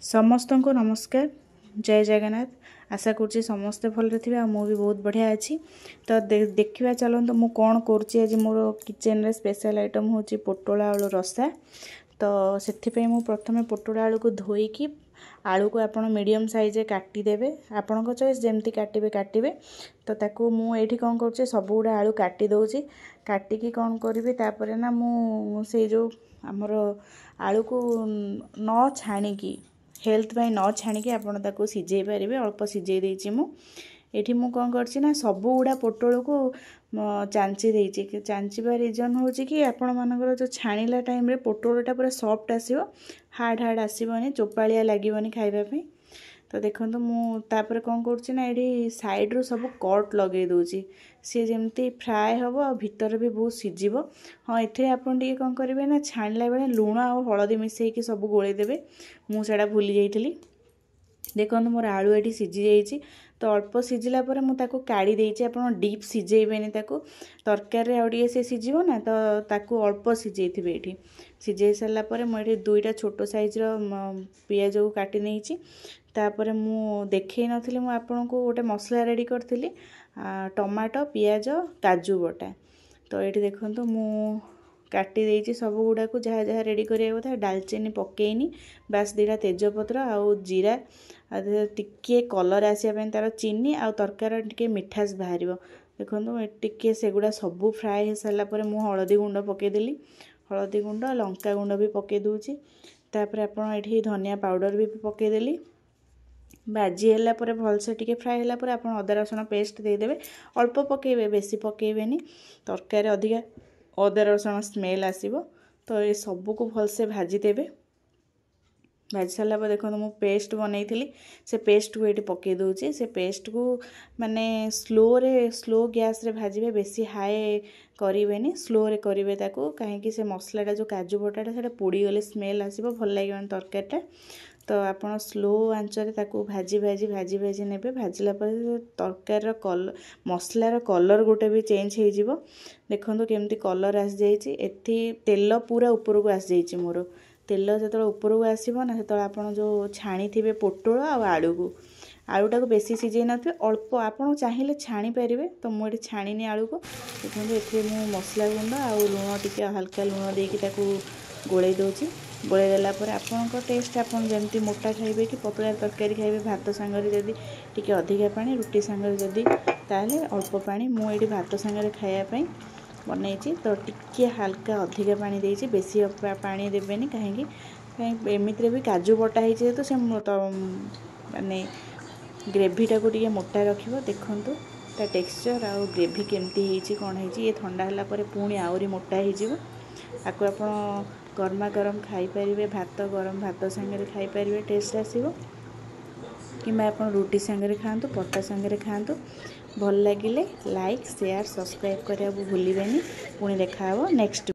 समस्त को नमस्कार जय जगन्नाथ। आशा करुँचे समस्ते भल थे आ भी बहुत बढ़िया अच्छी। तो देखा चलते मु कौन करुँच मोर किचेन रे स्पेशल आइटम हूँ पोटल आलू रसा। तो से मु प्रथम पोटल आलू को धोईकी आलू को आप मीडियम साइज काटिदेवे आपण चॉइस जमती काटे काटे। तो ताकू मुझे कौन कर सब गुड़ा आलू काटी दौची काटिकी कौन करी तापर ना मुझे जो आमर आलू को न छाणिकी हेल्थ पाई न छाणिकी आपण ताकू सिझे पारे अल्प सिझे देची एठी मु कौन करना सब गुड़ा पोटल को चांची देची। चांचीबा रिजन हूँ कि आपण मानकर जो छाणिला टाइम रे पोटलटा पूरा सॉफ्ट आसीबो हार्ड हार्ड आसीबनी चोपालिया लागिबनी खाइबा। तो देखो मुझे कौन करना ये साइड रू सब कट लगे दूची सी जमती फ्राए हम आ भीतर भी बहुत सीझब। हाँ ये आपड़ी कौन करेंगे ना छाणला बेले लुण आ हलदी मिसेक सब गोलेदेवे मुझा भूली जाइली। देखो मोर आलू ये सीझी जाइए तो अल्प सीझिला मुझे काढ़ी देची। आप डीप सीझेबेनी तरकारी आगे से सीझब ना तो ताकू अल्प सीझे ये सीझे सारापर मुझे दुईटा छोट साइज्र पियाज को काटी नहीं तापर मु देखई नथिली मु आपन को गोटे मसला रेडी करथिली टमाटो पियाज काजू बटा। तो ये देखो मु काटी देची सब गुड़ा को जहाँ जहाँ रेडी करिया कथा डालचीनी पकेनी बास दीटा तेजपत्र आउ जीरा टिके कलर आसापी तार चीनी आ तरकार टिके मिठास बाहर। देखो टिके सेगुड़ा सबू फ्राए हो सारापर मु हलदी गुंड पकईदेली हलदी गुंड लंका गुंड भी पकई दूची तापर आपन ये धनिया पाउडर भी पकईदेली बाजी है भलसे टिके फ्राए है आप अदा रसुण पेस्ट देदेवे अल्प पकेबे बेसी पकेबेनी तरकारी अधिका अदा रसुण स्मेल आसीबो। तो ये सबू को भलसे भाजीदेवे भाजी सारापर देखो मु पेस्ट बनई से पेस्ट को ये पकई दूची से पेस्ट को माने स्लो गैस रे भाजिबे बेसी हाई करें स्लो रे करेंगे ताकू कहीं से मसलाटा जो काजू बटाटा से पोड़ी गले स्मेल आसीबो भल लगे तरकारीटा। तो आप स्लो आंचरे ताकू भाजी भाजी भाजी भाजी ने भाजला तरकार कलर मसलार कलर गोटे भी चेंज हो देखो केमती कलर आसी जाइए एथि तेल पूरा ऊपर को आसी जाइए मोर तेल जो ऊपर को आसो ना से आप जो छाणी थे पोटल आलू को आलूटा को बेसी सीझे न अल्प आपड़ चाहिए छाणी पारे। तो मुझे छाणीनी आलू को देखो ये मसला गुंड आ लुण टी हल्का लुण देकी गोले दूची गोले देलापर आपणकर टेस्ट आपन जमती मोटा खाइबे कि पतला तरकारी खाइबे भात सांगरे जदि टिके अधिका पानी रुटी सांगरे जदि ताले अल्प पानी मुझे भात सांगरे खायापाई बनई। तो टिके हल्का अधिका पानी देची बेसी पानी देबेनी कहीं एमितिरे भी काजू बटा है तो से माने ग्रेवीटा को टिके मोटा रखिबो। देखंतु ता टेक्सचर आ ग्रेवी केमती होईची कोन होईची ये ठंडा हला परे पुणी आउरी मोटा हो जिवो आको आपण गरमा गरम खाई पारिबे भात गरम भात सांगरे खाई पारिबे टेस्ट आसीबो कि आप रुटी सांगरे खातु पटा सांगरे खातु। भल लगिले लाइक शेयर सब्सक्राइब करने भूलिबेनी पुणी देखा नेक्स्ट।